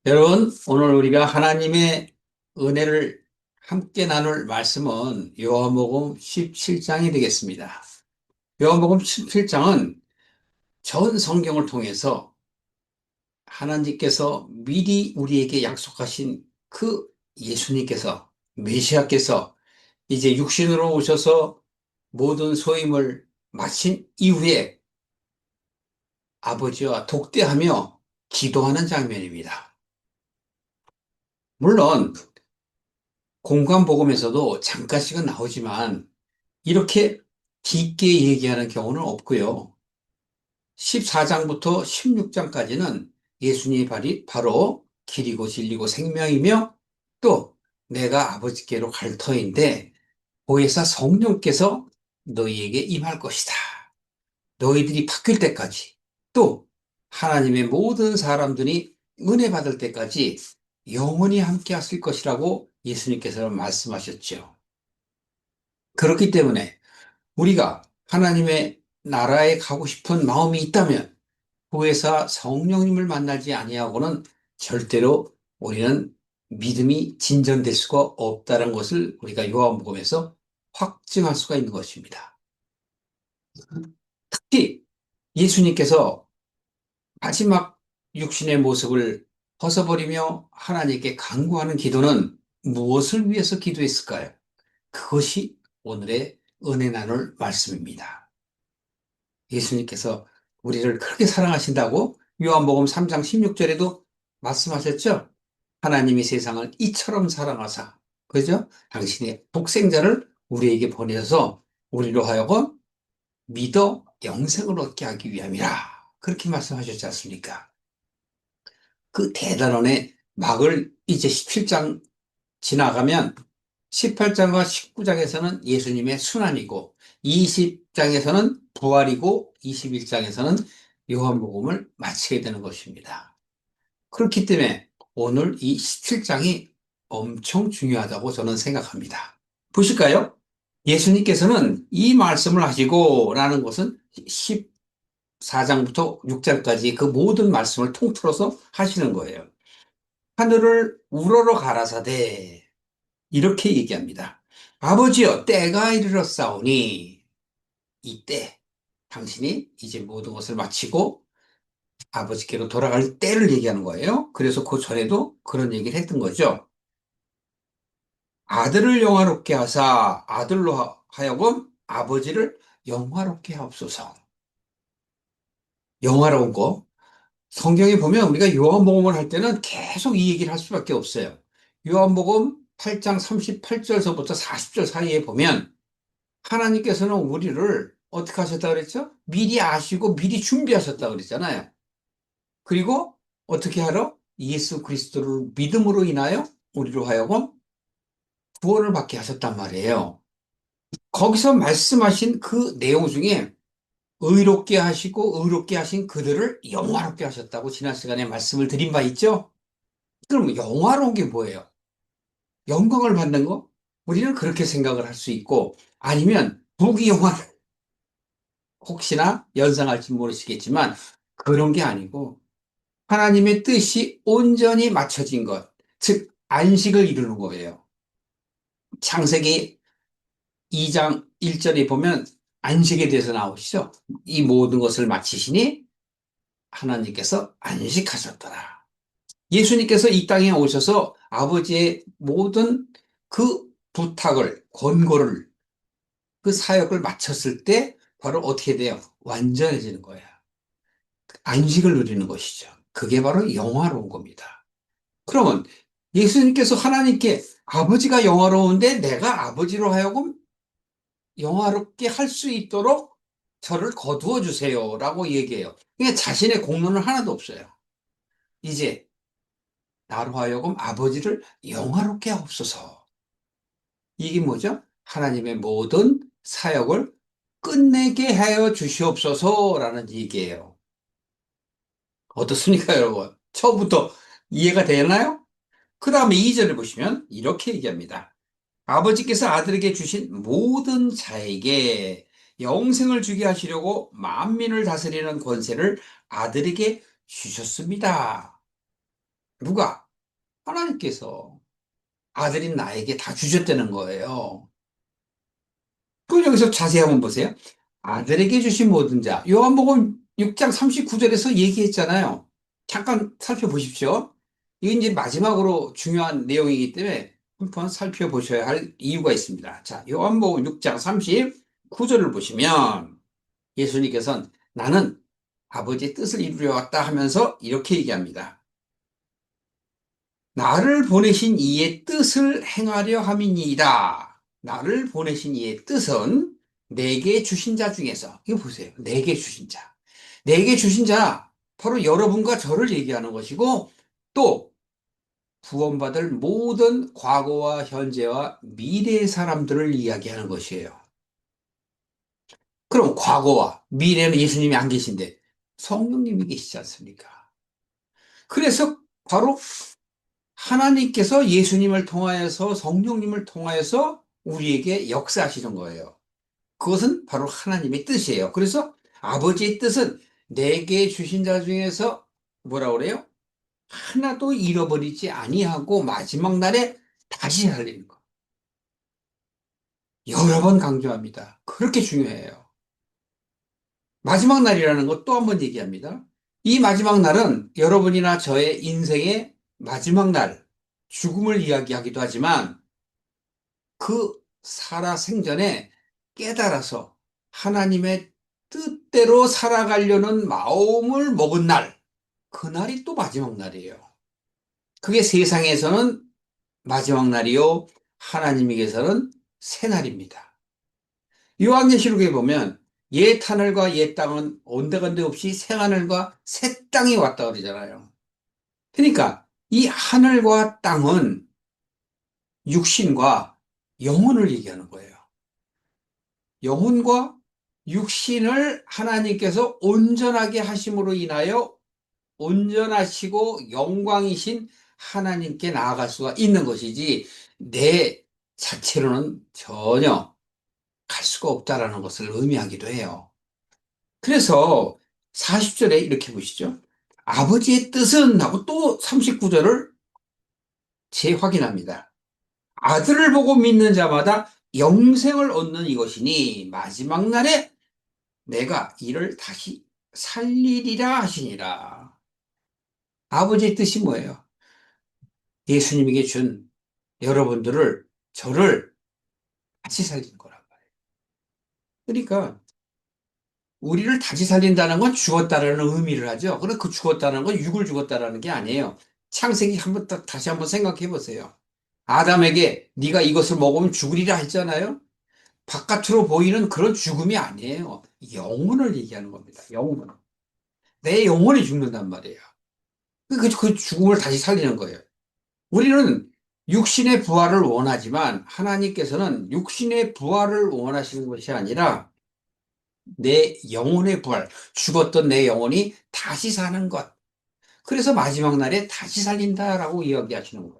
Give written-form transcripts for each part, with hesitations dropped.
여러분, 오늘 우리가 하나님의 은혜를 함께 나눌 말씀은 요한복음 17장이 되겠습니다. 요한복음 17장은 전 성경을 통해서 하나님께서 미리 우리에게 약속하신 그 예수님께서, 메시아께서 이제 육신으로 오셔서 모든 소임을 마친 이후에 아버지와 독대하며 기도하는 장면입니다. 물론 공관복음에서도 잠깐씩은 나오지만 이렇게 깊게 얘기하는 경우는 없고요. 14장부터 16장까지는 예수님의 발이 바로 길이고 진리고 생명이며 또 내가 아버지께로 갈 터인데 보혜사 성령께서 너희에게 임할 것이다. 너희들이 바뀔 때까지 또 하나님의 모든 사람들이 은혜 받을 때까지 영원히 함께 하실 것이라고 예수님께서는 말씀하셨죠. 그렇기 때문에 우리가 하나님의 나라에 가고 싶은 마음이 있다면 구해사 성령님을 만나지 아니하고는 절대로 우리는 믿음이 진전될 수가 없다는 것을 우리가 요한복음에서 확증할 수가 있는 것입니다. 특히 예수님께서 마지막 육신의 모습을 벗어버리며 하나님께 간구하는 기도는 무엇을 위해서 기도했을까요? 그것이 오늘의 은혜 나눌 말씀입니다. 예수님께서 우리를 그렇게 사랑하신다고 요한복음 3장 16절에도 말씀하셨죠? 하나님이 세상을 이처럼 사랑하사, 그죠? 당신의 독생자를 우리에게 보내서 우리로 하여금 믿어 영생을 얻게 하기 위함이라. 그렇게 말씀하셨지 않습니까? 그 대단원의 막을 이제 17장 지나가면 18장과 19장에서는 예수님의 순환이고 20장에서는 부활이고 21장에서는 요한복음을 마치게 되는 것입니다. 그렇기 때문에 오늘 이 17장이 엄청 중요하다고 저는 생각합니다. 보실까요? 예수님께서는 이 말씀을 하시고 라는 것은 14장부터 6장까지 그 모든 말씀을 통틀어서 하시는 거예요. 하늘을 우러러 가라사대 이렇게 얘기합니다. 아버지여, 때가 이르렀사오니, 이때, 당신이 이제 모든 것을 마치고 아버지께로 돌아갈 때를 얘기하는 거예요. 그래서 그 전에도 그런 얘기를 했던 거죠. 아들을 영화롭게 하사 아들로 하여금 아버지를 영화롭게 하옵소서. 영화로운 거. 성경에 보면 우리가 요한복음을 할 때는 계속 이 얘기를 할 수밖에 없어요. 요한복음 8장 38절서부터 40절 사이에 보면 하나님께서는 우리를 어떻게 하셨다 그랬죠? 미리 아시고 미리 준비하셨다 그랬잖아요. 그리고 어떻게 하러? 예수 그리스도를 믿음으로 인하여 우리로 하여금 구원을 받게 하셨단 말이에요. 거기서 말씀하신 그 내용 중에 의롭게 하시고 의롭게 하신 그들을 영화롭게 하셨다고 지난 시간에 말씀을 드린 바 있죠? 그럼 영화로운 게 뭐예요? 영광을 받는 거? 우리는 그렇게 생각을 할 수 있고 아니면 부귀영화 혹시나 연상할지 모르시겠지만 그런 게 아니고 하나님의 뜻이 온전히 맞춰진 것, 즉 안식을 이루는 거예요. 창세기 2장 1절에 보면 안식에 대해서 나오시죠. 이 모든 것을 마치시니 하나님께서 안식하셨더라. 예수님께서 이 땅에 오셔서 아버지의 모든 그 부탁을, 권고를, 그 사역을 마쳤을 때 바로 어떻게 돼요? 완전해지는 거예요. 안식을 누리는 것이죠. 그게 바로 영화로운 겁니다. 그러면 예수님께서 하나님께 아버지가 영화로운데 내가 아버지로 하여금 영화롭게 할 수 있도록 저를 거두어 주세요라고 얘기해요. 그러니까 자신의 공로는 하나도 없어요. 이제 나로 하여금 아버지를 영화롭게 하옵소서. 이게 뭐죠? 하나님의 모든 사역을 끝내게 하여 주시옵소서라는 얘기예요. 어떻습니까, 여러분? 처음부터 이해가 되나요? 그 다음에 2절을 보시면 이렇게 얘기합니다. 아버지께서 아들에게 주신 모든 자에게 영생을 주게 하시려고 만민을 다스리는 권세를 아들에게 주셨습니다. 누가? 하나님께서 아들인 나에게 다 주셨다는 거예요. 그럼 여기서 자세히 한번 보세요. 아들에게 주신 모든 자. 요한복음 6장 39절에서 얘기했잖아요. 잠깐 살펴보십시오. 이게 이제 마지막으로 중요한 내용이기 때문에 한번 살펴보셔야 할 이유가 있습니다. 자, 요한복음 6장 39절을 보시면 예수님께서는 나는 아버지의 뜻을 이루려 왔다 하면서 이렇게 얘기합니다. 나를 보내신 이의 뜻을 행하려 함이니이다. 나를 보내신 이의 뜻은 내게 주신 자 중에서, 이거 보세요. 내게 주신 자. 내게 주신 자, 바로 여러분과 저를 얘기하는 것이고, 또 구원받을 모든 과거와 현재와 미래의 사람들을 이야기하는 것이에요. 그럼 과거와 미래는 예수님이 안 계신데 성령님이 계시지 않습니까? 그래서 바로 하나님께서 예수님을 통하여서 성령님을 통하여서 우리에게 역사하시는 거예요. 그것은 바로 하나님의 뜻이에요. 그래서 아버지의 뜻은 내게 주신 자 중에서 뭐라 그래요? 하나도 잃어버리지 아니하고 마지막 날에 다시 살리는 거. 여러 번 강조합니다. 그렇게 중요해요. 마지막 날이라는 것 또 한 번 얘기합니다. 이 마지막 날은 여러분이나 저의 인생의 마지막 날, 죽음을 이야기하기도 하지만 그 살아생전에 깨달아서 하나님의 뜻대로 살아가려는 마음을 먹은 날, 그날이 또 마지막 날이에요. 그게 세상에서는 마지막 날이요, 하나님에게서는 새날입니다. 요한계시록에 보면 옛 하늘과 옛 땅은 온데간데 없이 새 하늘과 새 땅이 왔다 그러잖아요. 그러니까 이 하늘과 땅은 육신과 영혼을 얘기하는 거예요. 영혼과 육신을 하나님께서 온전하게 하심으로 인하여 온전하시고 영광이신 하나님께 나아갈 수가 있는 것이지 내 자체로는 전혀 갈 수가 없다라는 것을 의미하기도 해요. 그래서 40절에 이렇게 보시죠. 아버지의 뜻은 하고 또 39절을 재확인합니다. 아들을 보고 믿는 자마다 영생을 얻는 이것이니 마지막 날에 내가 이를 다시 살리리라 하시니라. 아버지의 뜻이 뭐예요? 예수님에게 준 여러분들을, 저를 다시 살린 거란 말이에요. 그러니까 우리를 다시 살린다는 건 죽었다라는 의미를 하죠. 그런데 그 죽었다는 건 육을 죽었다라는 게 아니에요. 창세기 한번 다시 한번 생각해 보세요. 아담에게 네가 이것을 먹으면 죽으리라 했잖아요. 바깥으로 보이는 그런 죽음이 아니에요. 영혼을 얘기하는 겁니다. 영혼. 내 영혼이 죽는단 말이에요. 그 죽음을 다시 살리는 거예요. 우리는 육신의 부활을 원하지만 하나님께서는 육신의 부활을 원하시는 것이 아니라 내 영혼의 부활, 죽었던 내 영혼이 다시 사는 것. 그래서 마지막 날에 다시 살린다라고 이야기하시는 거예요.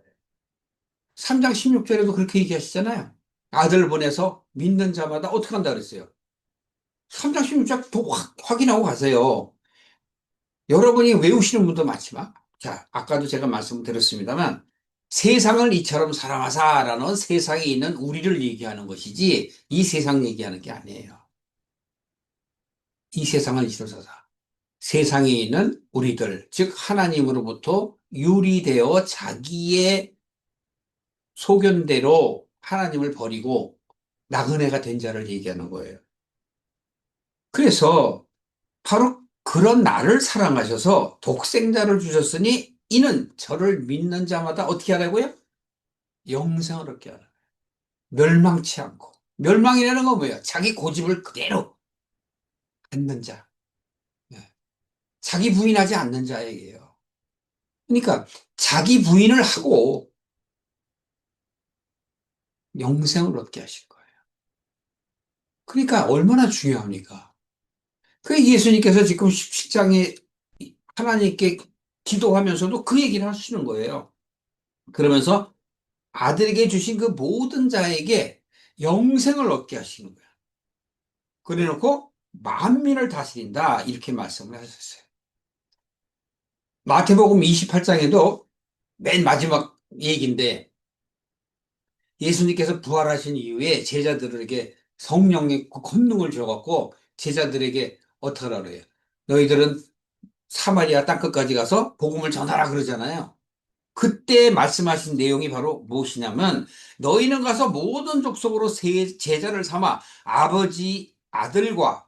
3장 16절에도 그렇게 얘기하시잖아요. 아들 보내서 믿는 자마다 어떻게 한다 그랬어요? 3장 16절 확인하고 가세요. 여러분이 외우시는 분도 많지만, 자, 아까도 제가 말씀드렸습니다만, 세상을 이처럼 사랑하사라는 세상에 있는 우리를 얘기하는 것이지, 이 세상 얘기하는 게 아니에요. 이 세상을 이처럼 사사. 세상에 있는 우리들, 즉, 하나님으로부터 유리되어 자기의 소견대로 하나님을 버리고 나그네가 된 자를 얘기하는 거예요. 그래서 바로 그런 나를 사랑하셔서 독생자를 주셨으니 이는 저를 믿는 자마다 어떻게 하라고요? 영생을 얻게 하라. 멸망치 않고. 멸망이라는 건 뭐예요? 자기 고집을 그대로 갖는 자. 예. 자기 부인하지 않는 자에게요. 그러니까 자기 부인을 하고 영생을 얻게 하실 거예요. 그러니까 얼마나 중요합니까? 그 예수님께서 지금 17장에 하나님께 기도하면서도 그 얘기를 하시는 거예요. 그러면서 아들에게 주신 그 모든 자에게 영생을 얻게 하시는 거야. 그래 놓고 만민을 다스린다. 이렇게 말씀을 하셨어요. 마태복음 28장에도 맨 마지막 얘기인데 예수님께서 부활하신 이후에 제자들에게 성령의 그 권능을 줘갖고 제자들에게 어떻게 하라 그래요? 너희들은 사마리아 땅끝까지 가서 복음을 전하라 그러잖아요. 그때 말씀하신 내용이 바로 무엇이냐면 너희는 가서 모든 족속으로 제자를 삼아 아버지와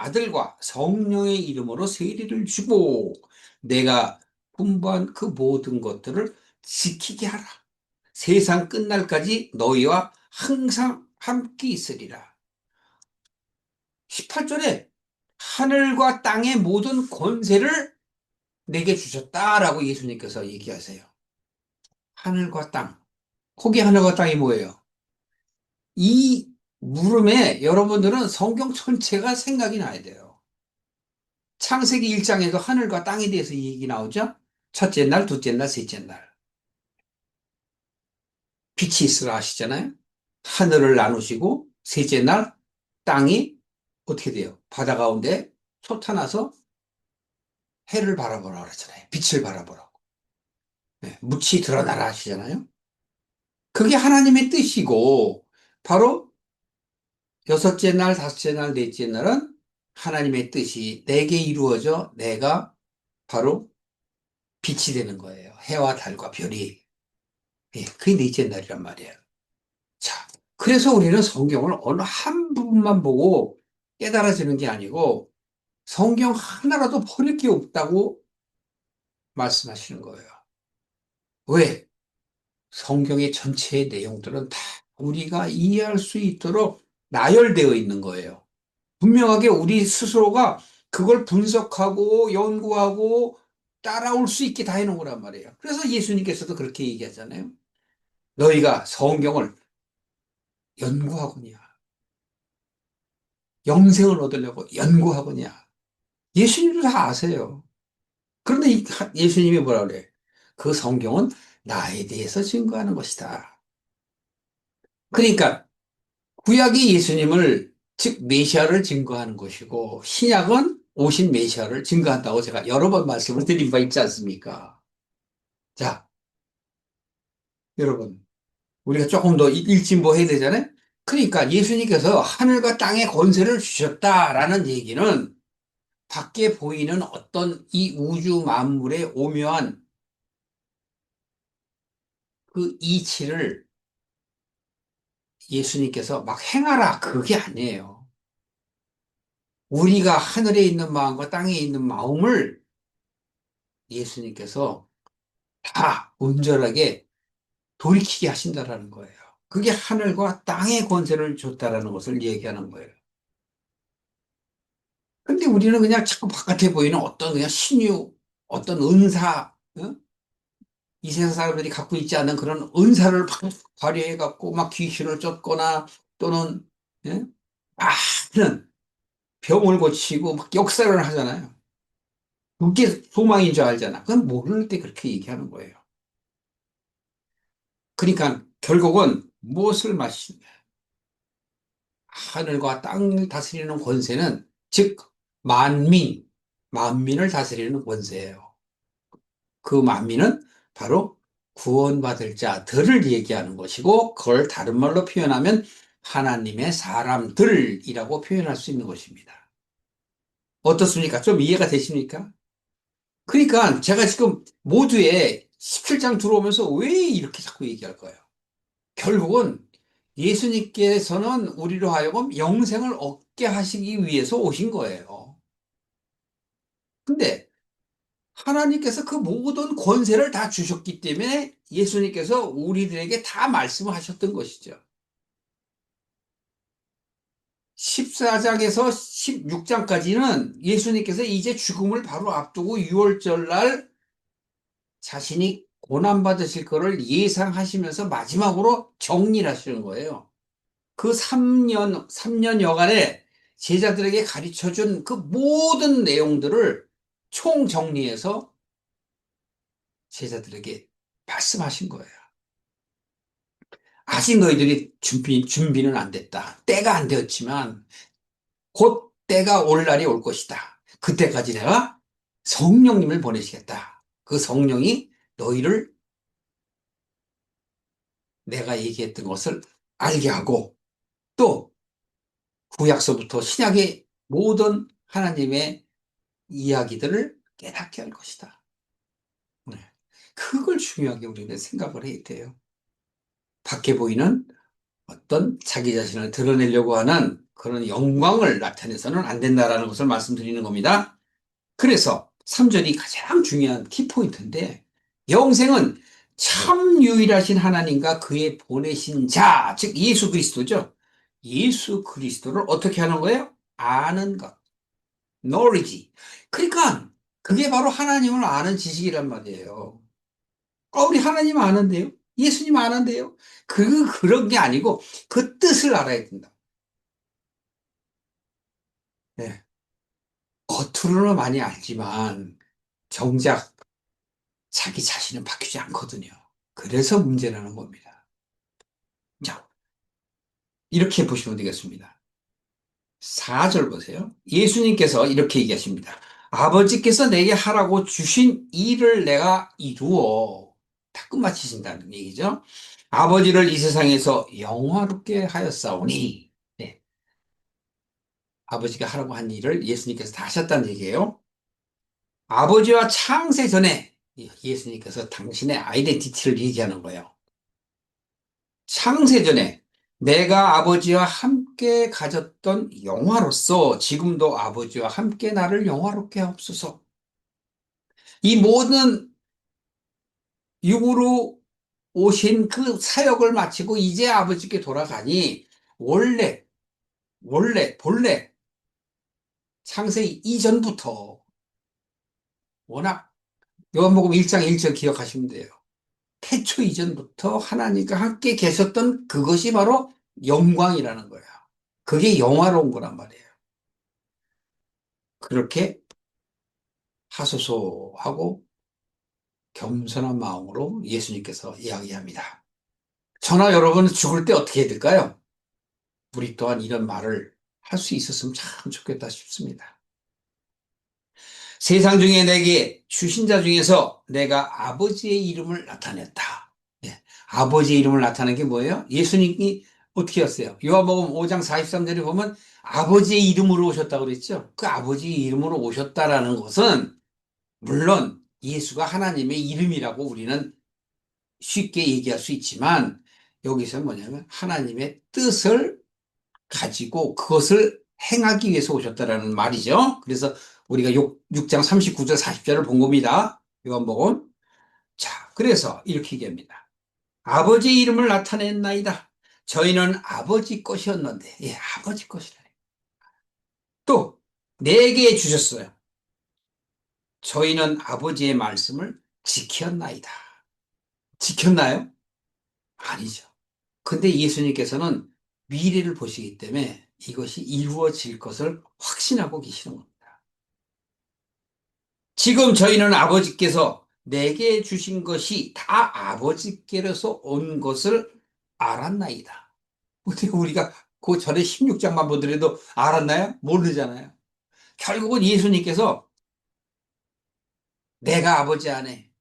아들과 성령의 이름으로 세례를 주고 내가 분부한 그 모든 것들을 지키게 하라. 세상 끝날까지 너희와 항상 함께 있으리라. 18절에 하늘과 땅의 모든 권세를 내게 주셨다라고 예수님께서 얘기하세요. 하늘과 땅. 거기 하늘과 땅이 뭐예요? 이 물음에 여러분들은 성경 전체가 생각이 나야 돼요. 창세기 1장에도 하늘과 땅에 대해서 얘기 나오죠? 첫째 날, 둘째 날, 셋째 날. 빛이 있으라 하시잖아요? 하늘을 나누시고, 셋째 날, 땅이 어떻게 돼요? 바다 가운데 솟아나서 해를 바라보라 그러잖아요. 빛을 바라보라고. 네, 묻이 드러나라 하시잖아요? 그게 하나님의 뜻이고, 바로 여섯째 날, 다섯째 날, 넷째 날은 하나님의 뜻이 내게 이루어져 내가 바로 빛이 되는 거예요. 해와 달과 별이. 예, 그게 넷째 날이란 말이에요. 자, 그래서 우리는 성경을 어느 한 부분만 보고 깨달아지는 게 아니고 성경 하나라도 버릴 게 없다고 말씀하시는 거예요. 왜? 성경의 전체의 내용들은 다 우리가 이해할 수 있도록 나열되어 있는 거예요. 분명하게 우리 스스로가 그걸 분석하고 연구하고 따라올 수 있게 다 해놓은 거란 말이에요. 그래서 예수님께서도 그렇게 얘기하잖아요. 너희가 성경을 연구하거냐, 영생을 얻으려고 연구하거냐. 예수님도 다 아세요. 그런데 예수님이 뭐라 그래? 그 성경은 나에 대해서 증거하는 것이다. 그러니까 구약이 예수님을 즉 메시아를 증거하는 것이고 신약은 오신 메시아를 증거한다고 제가 여러 번 말씀을 드린 바 있지 않습니까? 자, 여러분 우리가 조금 더 일진보해야 되잖아요. 그러니까 예수님께서 하늘과 땅의 권세를 주셨다라는 얘기는 밖에 보이는 어떤 이 우주 만물의 오묘한 그 이치를 예수님께서 막 행하라 그게 아니에요. 우리가 하늘에 있는 마음과 땅에 있는 마음을 예수님께서 다 온전하게 돌이키게 하신다라는 거예요. 그게 하늘과 땅의 권세를 줬다라는 것을 얘기하는 거예요. 근데 우리는 그냥 자꾸 바깥에 보이는 어떤 그냥 신유, 어떤 은사, 어? 이 세상 사람들이 갖고 있지 않은 그런 은사를 막 발휘해 갖고 막 귀신을 쫓거나 또는 예? 많은 병을 고치고 막 역사를 하잖아요. 그게 소망인 줄 알잖아. 그건 모를 때 그렇게 얘기하는 거예요. 그러니까 결국은 무엇을 마시냐. 하늘과 땅을 다스리는 권세는 즉 만민을 다스리는 권세예요. 그 만민은 바로 구원받을 자들을 얘기하는 것이고 그걸 다른 말로 표현하면 하나님의 사람들이라고 표현할 수 있는 것입니다. 어떻습니까? 좀 이해가 되십니까? 그러니까 제가 지금 모두에 17장 들어오면서 왜 이렇게 자꾸 얘기할 거예요? 결국은 예수님께서는 우리로 하여금 영생을 얻게 하시기 위해서 오신 거예요. 근데 하나님께서 그 모든 권세를 다 주셨기 때문에 예수님께서 우리들에게 다 말씀을 하셨던 것이죠. 14장에서 16장까지는 예수님께서 이제 죽음을 바로 앞두고 6월절 날 자신이 고난받으실 것을 예상하시면서 마지막으로 정리를 하시는 거예요. 그 3년여간에 제자들에게 가르쳐 준 그 모든 내용들을 총정리해서 제자들에게 말씀하신 거예요. 아직 너희들이 준비는 안 됐다. 때가 안 되었지만 곧 때가 올 날이 올 것이다. 그때까지 내가 성령님을 보내시겠다. 그 성령이 너희를 내가 얘기했던 것을 알게 하고 또 구약서부터 신약의 모든 하나님의 이야기들을 깨닫게 할 것이다. 네. 그걸 중요하게 우리는 생각을 해야 돼요. 밖에 보이는 어떤 자기 자신을 드러내려고 하는 그런 영광을 나타내서는 안 된다라는 것을 말씀드리는 겁니다. 그래서 3절이 가장 중요한 키포인트인데 영생은 참 유일하신 하나님과 그의 보내신 자, 즉 예수 그리스도죠. 예수 그리스도를 어떻게 하는 거예요? 아는 것, knowledge. 그러니까 그게 바로 하나님을 아는 지식이란 말이에요. 우리 하나님 아는데요? 예수님 아는데요? 그런 게 아니고 그 뜻을 알아야 된다. 네. 겉으로는 많이 알지만 정작 자기 자신은 바뀌지 않거든요. 그래서 문제라는 겁니다. 자, 이렇게 보시면 되겠습니다. 4절 보세요. 예수님께서 이렇게 얘기하십니다. 아버지께서 내게 하라고 주신 일을 내가 이루어 다 끝마치신다는 얘기죠. 아버지를 이 세상에서 영화롭게 하였사오니 네, 아버지가 하라고 한 일을 예수님께서 다 하셨다는 얘기예요. 아버지와 창세 전에 예수님께서 당신의 아이덴티티를 얘기하는 거예요. 창세전에 내가 아버지와 함께 가졌던 영화로서 지금도 아버지와 함께 나를 영화롭게 하옵소서. 이 모든 육으로 오신 그 사역을 마치고 이제 아버지께 돌아가니 원래, 본래 창세 이전부터 워낙 요한복음 1장 1절 기억하시면 돼요. 태초 이전부터 하나님과 함께 계셨던 그것이 바로 영광이라는 거야. 그게 영화로운 거란 말이에요. 그렇게 하소서하고 겸손한 마음으로 예수님께서 이야기합니다. 저나 여러분은 죽을 때 어떻게 해야 될까요? 우리 또한 이런 말을 할 수 있었으면 참 좋겠다 싶습니다. 세상 중에 내게 주신 자 중에서 내가 아버지의 이름을 나타냈다. 예, 아버지의 이름을 나타낸 게 뭐예요? 예수님이 어떻게 했어요? 요한복음 5장 43절에 보면 아버지의 이름으로 오셨다고 그랬죠? 그 아버지의 이름으로 오셨다라는 것은 물론 예수가 하나님의 이름이라고 우리는 쉽게 얘기할 수 있지만 여기서 뭐냐면 하나님의 뜻을 가지고 그것을 행하기 위해서 오셨다라는 말이죠. 그래서 우리가 6장 39절 40절을 본 겁니다. 요한복음. 자, 그래서 이렇게 얘기합니다. 아버지의 이름을 나타냈나이다. 저희는 아버지 것이었는데, 예, 아버지 것이라. 또, 내게 주셨어요. 저희는 아버지의 말씀을 지켰나이다. 지켰나요? 아니죠. 근데 예수님께서는 미래를 보시기 때문에 이것이 이루어질 것을 확신하고 계시는 겁니다. 지금 저희는 아버지께서 내게 주신 것이 다 아버지께로서 온 것을 알았나이다. 근데 우리가 그 전에 16장만 보더라도 알았나요? 모르잖아요. 결국은 예수님께서 내가 아버지 안에,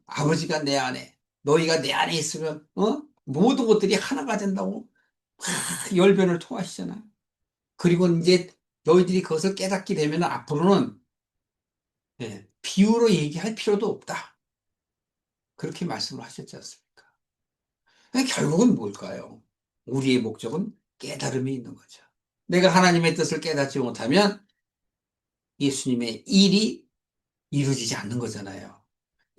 아버지가 내 안에, 너희가 내 안에 있으면, 모든 것들이 하나가 된다고 열변을 토하시잖아요. 그리고 이제 너희들이 그것을 깨닫게 되면 앞으로는 비유로 얘기할 필요도 없다. 그렇게 말씀을 하셨지 않습니까? 결국은 뭘까요? 우리의 목적은 깨달음이 있는 거죠. 내가 하나님의 뜻을 깨닫지 못하면 예수님의 일이 이루어지지 않는 거잖아요.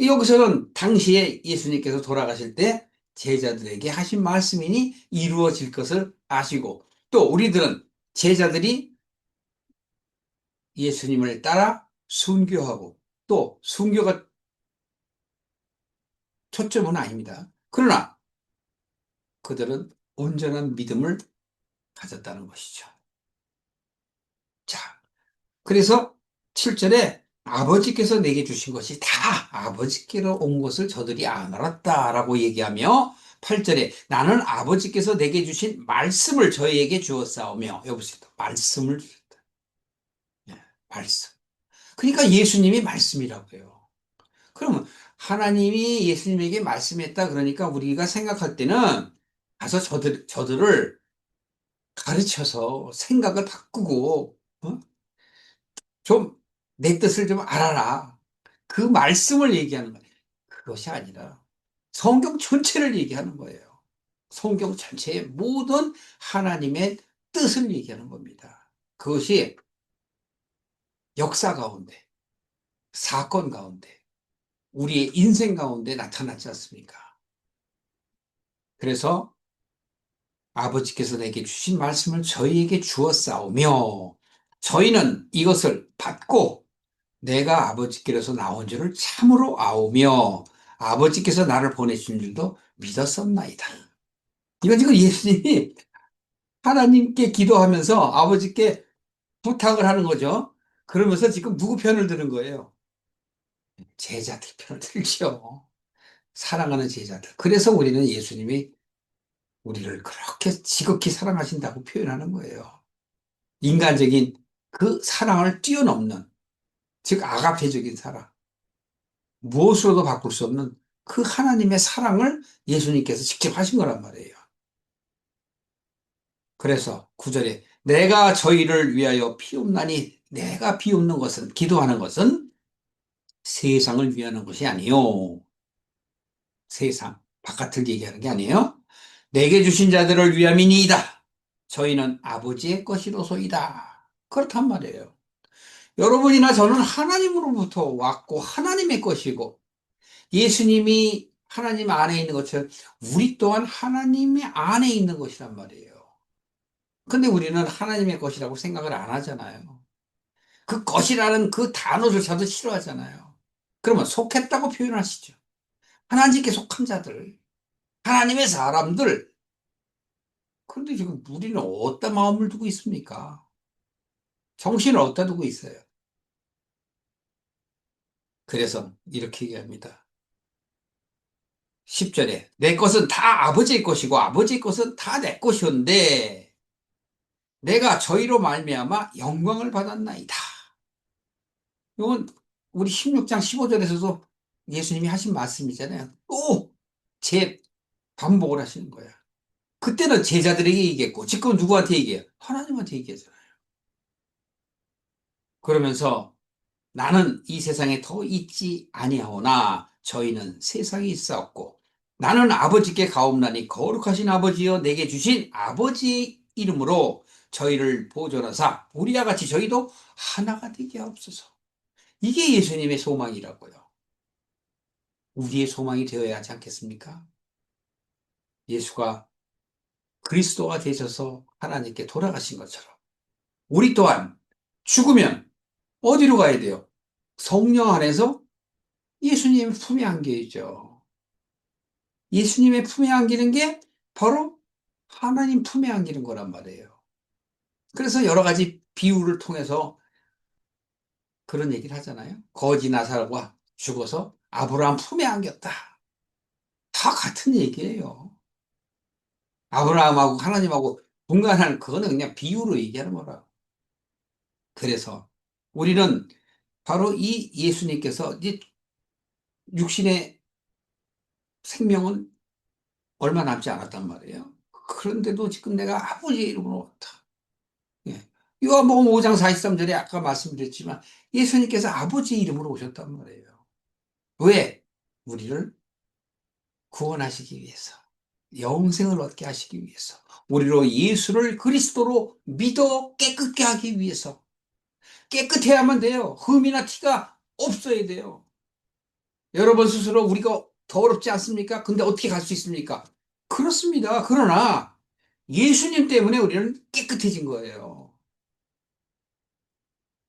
여기서는 당시에 예수님께서 돌아가실 때 제자들에게 하신 말씀이니 이루어질 것을 아시고 또 우리들은 제자들이 예수님을 따라 순교하고 또 순교가 초점은 아닙니다. 그러나 그들은 온전한 믿음을 가졌다는 것이죠. 자, 그래서 7절에 아버지께서 내게 주신 것이 다 아버지께로 온 것을 저들이 안 알았다라고 얘기하며 8절에 나는 아버지께서 내게 주신 말씀을 저희에게 주었사오며 여보세요. 말씀을 주셨다. 예, 말씀. 그러니까 예수님이 말씀이라고요. 그러면 하나님이 예수님에게 말씀했다 그러니까 우리가 생각할 때는 가서 저들을 가르쳐서 생각을 바꾸고, 좀 내 뜻을 좀 알아라. 그 말씀을 얘기하는 거예요. 그것이 아니라 성경 전체를 얘기하는 거예요. 성경 전체의 모든 하나님의 뜻을 얘기하는 겁니다. 그것이 역사 가운데, 사건 가운데, 우리의 인생 가운데 나타나지 않습니까? 그래서 아버지께서 내게 주신 말씀을 저희에게 주었사오며 저희는 이것을 받고 내가 아버지께로서 나온 줄을 참으로 아오며 아버지께서 나를 보내신 줄도 믿었었나이다. 이건 지금 예수님이 하나님께 기도하면서 아버지께 부탁을 하는 거죠. 그러면서 지금 누구 편을 드는 거예요? 제자들 편을 들죠. 사랑하는 제자들. 그래서 우리는 예수님이 우리를 그렇게 지극히 사랑하신다고 표현하는 거예요. 인간적인 그 사랑을 뛰어넘는, 즉 아가페적인 사랑. 무엇으로도 바꿀 수 없는 그 하나님의 사랑을 예수님께서 직접 하신 거란 말이에요. 그래서 구절에 내가 저희를 위하여 피옵나니 내가 피옵는 것은 기도하는 것은 세상을 위하는 것이 아니요. 세상 바깥을 얘기하는 게 아니에요. 내게 주신 자들을 위함이니이다. 저희는 아버지의 것이로소이다. 그렇단 말이에요. 여러분이나 저는 하나님으로부터 왔고 하나님의 것이고 예수님이 하나님 안에 있는 것처럼 우리 또한 하나님의 안에 있는 것이란 말이에요. 근데 우리는 하나님의 것이라고 생각을 안 하잖아요. 그 것이라는 그 단어조차도 싫어하잖아요. 그러면 속했다고 표현하시죠. 하나님께 속한 자들, 하나님의 사람들. 그런데 지금 우리는 어디다 마음을 두고 있습니까? 정신을 어디다 두고 있어요? 그래서 이렇게 얘기합니다. 10절에 내 것은 다 아버지의 것이고 아버지의 것은 다 내 것이었는데 내가 저희로 말미암아 영광을 받았나이다. 이건 우리 16장 15절에서도 예수님이 하신 말씀이잖아요. 또 재반복을 하시는 거야. 그때는 제자들에게 얘기했고 지금 누구한테 얘기해요? 하나님한테 얘기하잖아요. 그러면서 나는 이 세상에 더 있지 아니하오나 저희는 세상에 있사옵고 나는 아버지께 가옵나니 거룩하신 아버지여 내게 주신 아버지 이름으로 저희를 보존하사 우리와 같이 저희도 하나가 되게 하옵소서. 이게 예수님의 소망이라고요. 우리의 소망이 되어야 하지 않겠습니까? 예수가 그리스도가 되셔서 하나님께 돌아가신 것처럼 우리 또한 죽으면 어디로 가야 돼요? 성령 안에서 예수님의 품에 안겨있죠. 예수님의 품에 안기는 게 바로 하나님 품에 안기는 거란 말이에요. 그래서 여러 가지 비유를 통해서 그런 얘기를 하잖아요. 거지 나사로가 죽어서 아브라함 품에 안겼다. 다 같은 얘기예요. 아브라함하고 하나님하고 분간하는 그거는 그냥 비유로 얘기하는 거라. 그래서 우리는 바로 이 예수님께서 이 육신의 생명은 얼마 남지 않았단 말이에요. 그런데도 지금 내가 아버지 이름으로 왔다. 예. 요한복음 5장 43절에 아까 말씀드렸지만 예수님께서 아버지 이름으로 오셨단 말이에요. 왜? 우리를 구원하시기 위해서. 영생을 얻게 하시기 위해서. 우리로 예수를 그리스도로 믿어 깨끗게 하기 위해서. 깨끗해야만 돼요. 흠이나 티가 없어야 돼요. 여러분 스스로 우리가 더럽지 않습니까? 근데 어떻게 갈 수 있습니까? 그렇습니다. 그러나 예수님 때문에 우리는 깨끗해진 거예요.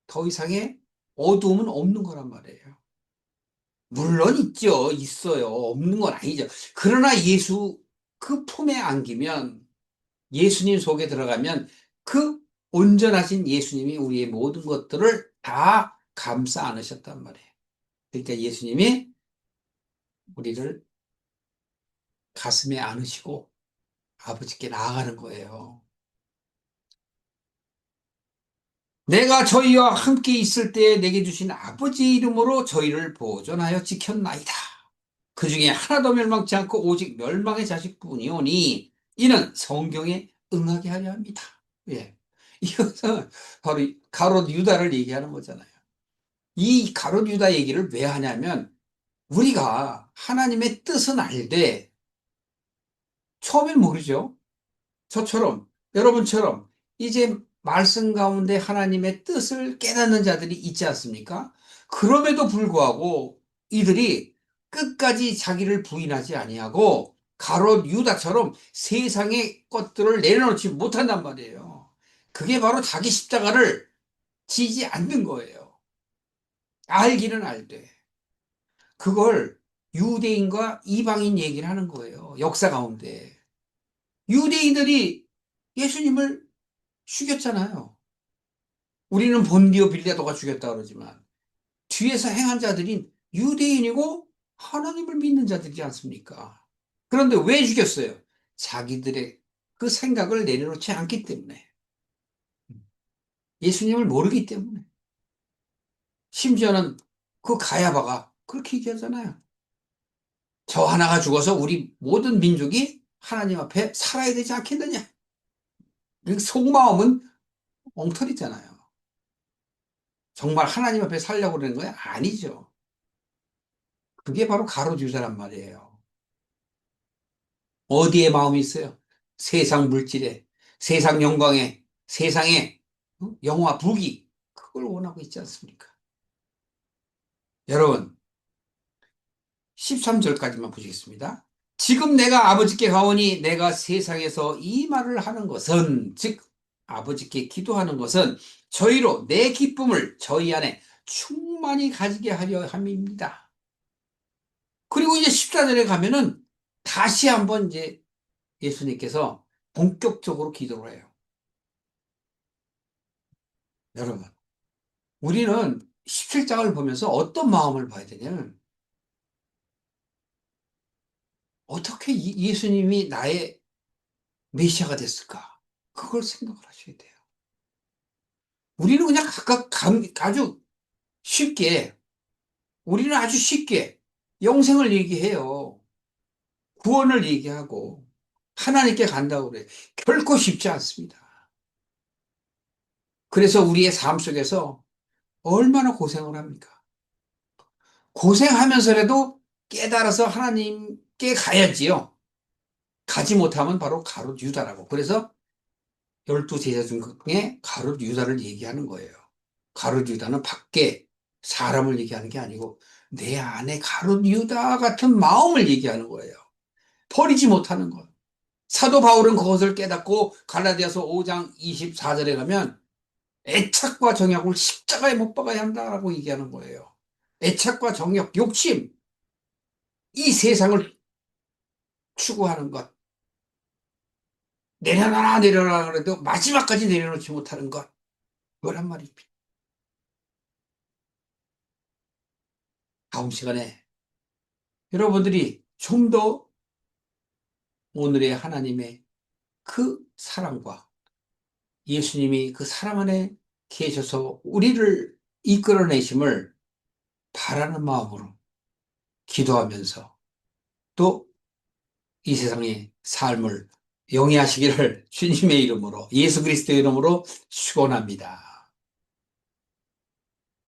더 이상의 어두움은 없는 거란 말이에요. 물론 있죠. 있어요. 없는 건 아니죠. 그러나 예수 그 품에 안기면 예수님 속에 들어가면 그 온전하신 예수님이 우리의 모든 것들을 다 감싸 안으셨단 말이에요. 그러니까 예수님이 우리를 가슴에 안으시고 아버지께 나아가는 거예요. 내가 저희와 함께 있을 때 내게 주신 아버지 이름으로 저희를 보존하여 지켰나이다. 그 중에 하나도 멸망치 않고 오직 멸망의 자식뿐이오니 이는 성경에 응하게 하려 합니다. 예. 이것은 바로 가롯 유다를 얘기하는 거잖아요. 이 가롯 유다 얘기를 왜 하냐면 우리가 하나님의 뜻은 알되 처음엔 모르죠. 저처럼, 여러분처럼 이제 말씀 가운데 하나님의 뜻을 깨닫는 자들이 있지 않습니까? 그럼에도 불구하고 이들이 끝까지 자기를 부인하지 아니하고 가롯 유다처럼 세상의 것들을 내려놓지 못한단 말이에요. 그게 바로 자기 십자가를 지지 않는 거예요. 알기는 알되. 그걸 유대인과 이방인 얘기를 하는 거예요. 역사 가운데. 유대인들이 예수님을 죽였잖아요. 우리는 본디오 빌라도가 죽였다 그러지만 뒤에서 행한 자들인 유대인이고 하나님을 믿는 자들이지 않습니까? 그런데 왜 죽였어요? 자기들의 그 생각을 내려놓지 않기 때문에. 예수님을 모르기 때문에. 심지어는 그 가야바가 그렇게 얘기하잖아요. 저 하나가 죽어서 우리 모든 민족이 하나님 앞에 살아야 되지 않겠느냐. 속마음은 엉터리잖아요. 정말 하나님 앞에 살려고 그러는 거야? 아니죠. 그게 바로 가로주자란 말이에요. 어디에 마음이 있어요? 세상 물질에, 세상 영광에, 세상에 영화, 부귀, 그걸 원하고 있지 않습니까? 여러분, 13절까지만 보시겠습니다. 지금 내가 아버지께 가오니 내가 세상에서 이 말을 하는 것은, 즉, 아버지께 기도하는 것은 저희로 내 기쁨을 저희 안에 충만히 가지게 하려 함입니다. 그리고 이제 14절에 가면은 다시 한번 이제 예수님께서 본격적으로 기도를 해요. 여러분, 우리는 17장을 보면서 어떤 마음을 봐야 되냐면, 어떻게 예수님이 나의 메시아가 됐을까? 그걸 생각을 하셔야 돼요. 우리는 그냥 각각 아주 쉽게, 우리는 아주 쉽게 영생을 얘기해요. 구원을 얘기하고, 하나님께 간다고 그래. 결코 쉽지 않습니다. 그래서 우리의 삶 속에서 얼마나 고생을 합니까? 고생하면서라도 깨달아서 하나님께 가야지요. 가지 못하면 바로 가룟 유다라고. 그래서 12제자 중에 가룟 유다를 얘기하는 거예요. 가룟 유다는 밖에 사람을 얘기하는 게 아니고 내 안에 가룟 유다 같은 마음을 얘기하는 거예요. 버리지 못하는 것. 사도 바울은 그것을 깨닫고 갈라디아서 5장 24절에 가면 애착과 정욕을 십자가에 못 박아야 한다라고 얘기하는 거예요. 애착과 정욕, 욕심, 이 세상을 추구하는 것. 내려놔라, 내려놔라 그래도 마지막까지 내려놓지 못하는 것. 그거란 말입니다. 다음 시간에 여러분들이 좀 더 오늘의 하나님의 그 사랑과 예수님이 그 사랑 안에 계셔서 우리를 이끌어내심을 바라는 마음으로 기도하면서 또 이 세상의 삶을 영위하시기를 주님의 이름으로 예수 그리스도의 이름으로 축원합니다.